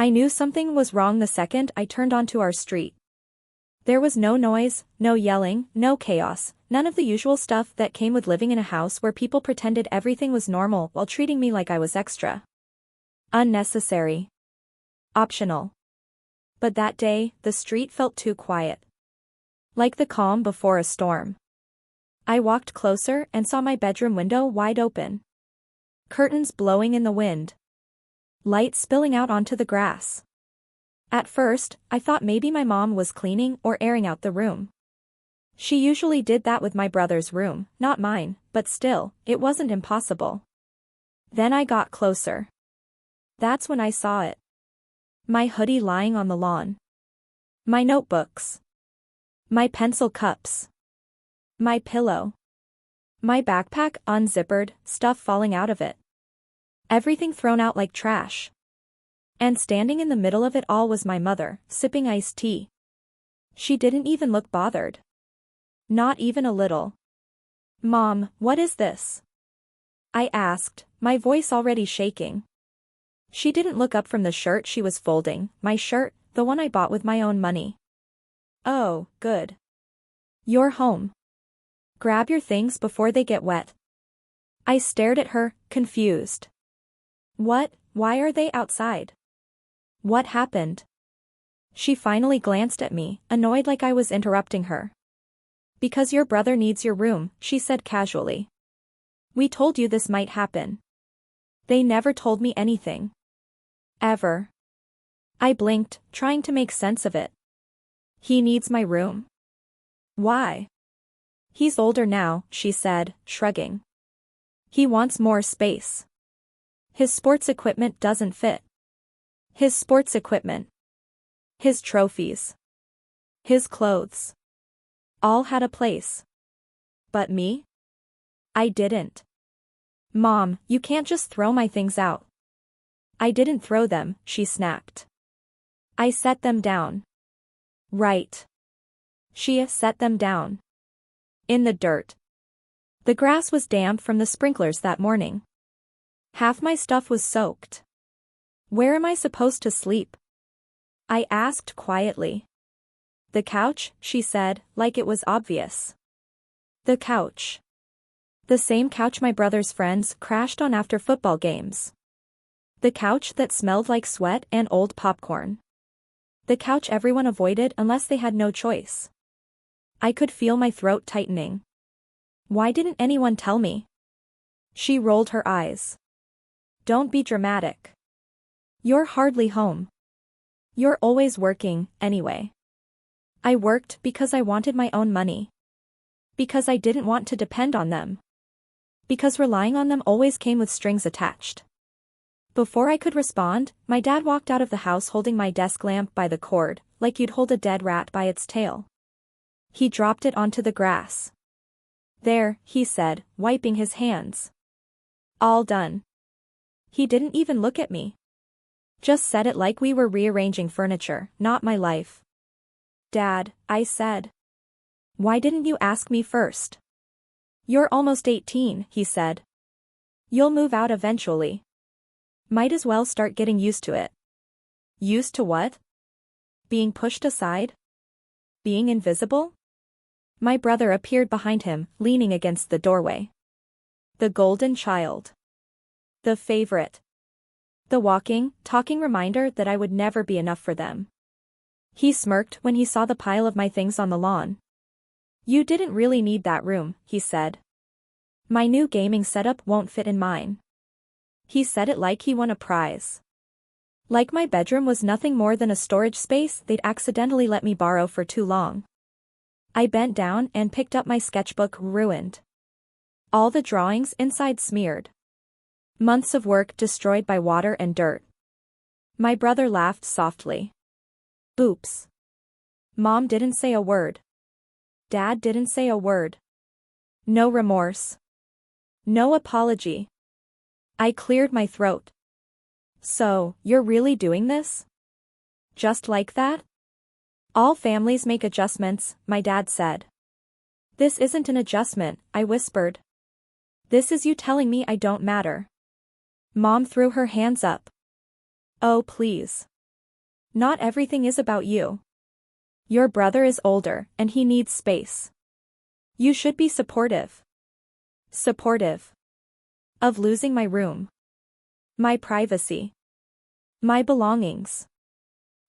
I knew something was wrong the second I turned onto our street. There was no noise, no yelling, no chaos, none of the usual stuff that came with living in a house where people pretended everything was normal while treating me like I was extra. Unnecessary. Optional. But that day, the street felt too quiet. Like the calm before a storm. I walked closer and saw my bedroom window wide open. Curtains blowing in the wind. Light spilling out onto the grass. At first, I thought maybe my mom was cleaning or airing out the room. She usually did that with my brother's room, not mine, but still, it wasn't impossible. Then I got closer. That's when I saw it. My hoodie lying on the lawn. My notebooks. My pencil cups. My pillow. My backpack unzippered, stuff falling out of it. Everything thrown out like trash. And standing in the middle of it all was my mother, sipping iced tea. She didn't even look bothered. Not even a little. "Mom, what is this?" I asked, my voice already shaking. She didn't look up from the shirt she was folding, my shirt, the one I bought with my own money. "Oh, good. You're home. Grab your things before they get wet." I stared at her, confused. What? Why are they outside? What happened? She finally glanced at me, annoyed like I was interrupting her. "Because your brother needs your room," she said casually. "We told you this might happen." They never told me anything. Ever. I blinked, trying to make sense of it. "He needs my room." "Why?" "He's older now," she said, shrugging. "He wants more space. His sports equipment doesn't fit." His sports equipment. His trophies. His clothes. All had a place. But me? I didn't. "Mom, you can't just throw my things out." "I didn't throw them," she snapped. "I set them down." "Right." She set them down. In the dirt. The grass was damp from the sprinklers that morning. Half my stuff was soaked. "Where am I supposed to sleep?" I asked quietly. "The couch," she said, like it was obvious. The couch. The same couch my brother's friends crashed on after football games. The couch that smelled like sweat and old popcorn. The couch everyone avoided unless they had no choice. I could feel my throat tightening. Why didn't anyone tell me? She rolled her eyes. "Don't be dramatic. You're hardly home. You're always working, anyway." I worked because I wanted my own money. Because I didn't want to depend on them. Because relying on them always came with strings attached. Before I could respond, my dad walked out of the house holding my desk lamp by the cord, like you'd hold a dead rat by its tail. He dropped it onto the grass. "There," he said, wiping his hands. "All done." He didn't even look at me. Just said it like we were rearranging furniture, not my life. "Dad," I said. "Why didn't you ask me first?" "You're almost 18, he said. "You'll move out eventually. Might as well start getting used to it." Used to what? Being pushed aside? Being invisible? My brother appeared behind him, leaning against the doorway. The golden child. The favorite. The walking, talking reminder that I would never be enough for them. He smirked when he saw the pile of my things on the lawn. "You didn't really need that room," he said. "My new gaming setup won't fit in mine." He said it like he won a prize. Like my bedroom was nothing more than a storage space they'd accidentally let me borrow for too long. I bent down and picked up my sketchbook, ruined. All the drawings inside smeared. Months of work destroyed by water and dirt. My brother laughed softly. "Oops." Mom didn't say a word. Dad didn't say a word. No remorse. No apology. I cleared my throat. "So, you're really doing this? Just like that?" "All families make adjustments," my dad said. "This isn't an adjustment," I whispered. "This is you telling me I don't matter." Mom threw her hands up. "Oh please. Not everything is about you. Your brother is older, and he needs space. You should be supportive. Supportive. Of losing my room. My privacy. My belongings.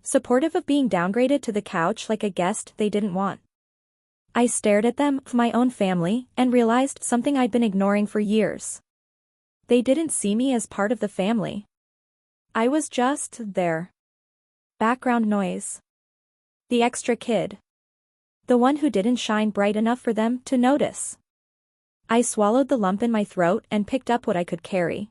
Supportive of being downgraded to the couch like a guest they didn't want. I stared at them, my own family, and realized something I'd been ignoring for years. They didn't see me as part of the family. I was just there. Background noise. The extra kid. The one who didn't shine bright enough for them to notice. I swallowed the lump in my throat and picked up what I could carry.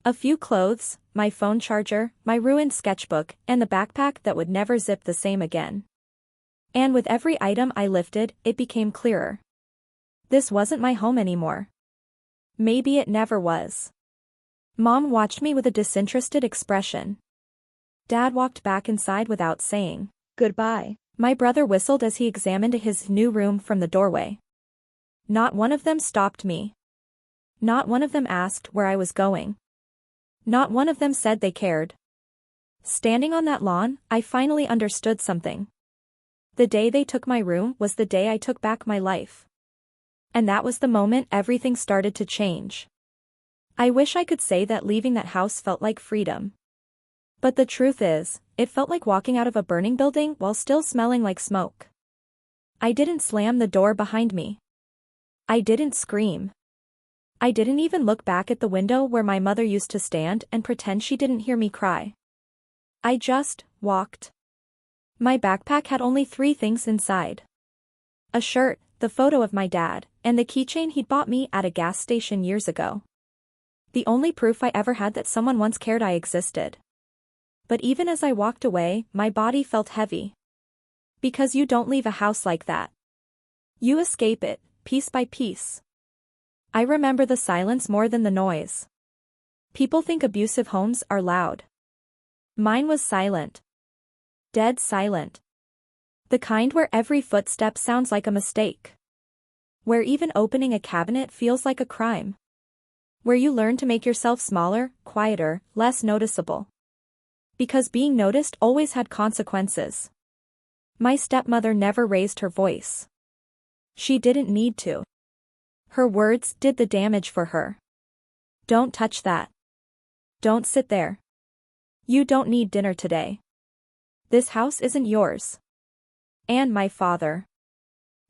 A few clothes, my phone charger, my ruined sketchbook, and the backpack that would never zip the same again. And with every item I lifted, it became clearer. This wasn't my home anymore. Maybe it never was. Mom watched me with a disinterested expression. Dad walked back inside without saying goodbye. My brother whistled as he examined his new room from the doorway. Not one of them stopped me. Not one of them asked where I was going. Not one of them said they cared. Standing on that lawn, I finally understood something. The day they took my room was the day I took back my life. And that was the moment everything started to change. I wish I could say that leaving that house felt like freedom. But the truth is, it felt like walking out of a burning building while still smelling like smoke. I didn't slam the door behind me. I didn't scream. I didn't even look back at the window where my mother used to stand and pretend she didn't hear me cry. I just walked. My backpack had only 3 things inside. A shirt, the photo of my dad, and the keychain he'd bought me at a gas station years ago. The only proof I ever had that someone once cared I existed. But even as I walked away, my body felt heavy. Because you don't leave a house like that. You escape it, piece by piece. I remember the silence more than the noise. People think abusive homes are loud. Mine was silent. Dead silent. The kind where every footstep sounds like a mistake. Where even opening a cabinet feels like a crime. Where you learn to make yourself smaller, quieter, less noticeable. Because being noticed always had consequences. My stepmother never raised her voice. She didn't need to. Her words did the damage for her. Don't touch that. Don't sit there. You don't need dinner today. This house isn't yours. And my father.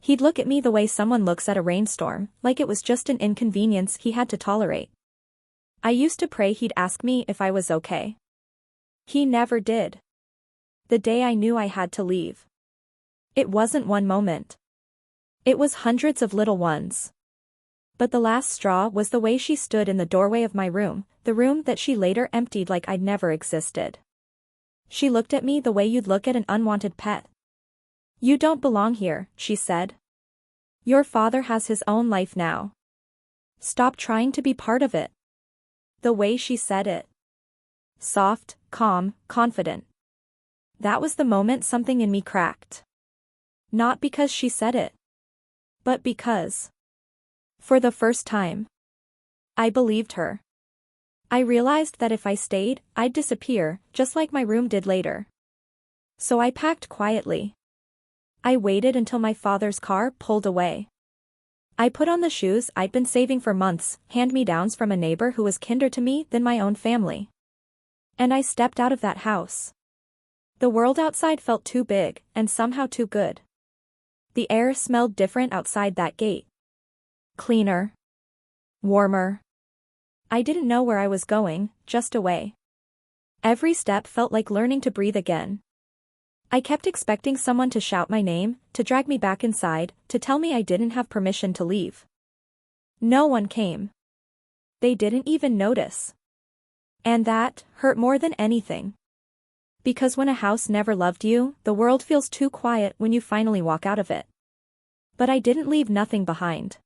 He'd look at me the way someone looks at a rainstorm, like it was just an inconvenience he had to tolerate. I used to pray he'd ask me if I was okay. He never did. The day I knew I had to leave. It wasn't one moment. It was hundreds of little ones. But the last straw was the way she stood in the doorway of my room, the room that she later emptied like I'd never existed. She looked at me the way you'd look at an unwanted pet. You don't belong here, she said. Your father has his own life now. Stop trying to be part of it. The way she said it. Soft, calm, confident. That was the moment something in me cracked. Not because she said it. But because. For the first time. I believed her. I realized that if I stayed, I'd disappear, just like my room did later. So I packed quietly. I waited until my father's car pulled away. I put on the shoes I'd been saving for months, hand-me-downs from a neighbor who was kinder to me than my own family. And I stepped out of that house. The world outside felt too big, and somehow too good. The air smelled different outside that gate. Cleaner. Warmer. I didn't know where I was going, just away. Every step felt like learning to breathe again. I kept expecting someone to shout my name, to drag me back inside, to tell me I didn't have permission to leave. No one came. They didn't even notice. And that hurt more than anything. Because when a house never loved you, the world feels too quiet when you finally walk out of it. But I didn't leave nothing behind.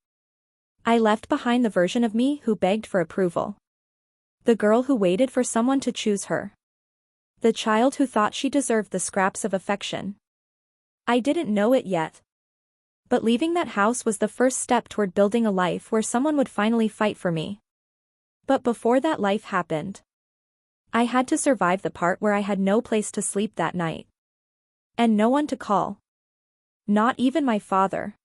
I left behind the version of me who begged for approval. The girl who waited for someone to choose her. The child who thought she deserved the scraps of affection. I didn't know it yet. But leaving that house was the first step toward building a life where someone would finally fight for me. But before that life happened, I had to survive the part where I had no place to sleep that night. And no one to call. Not even my father.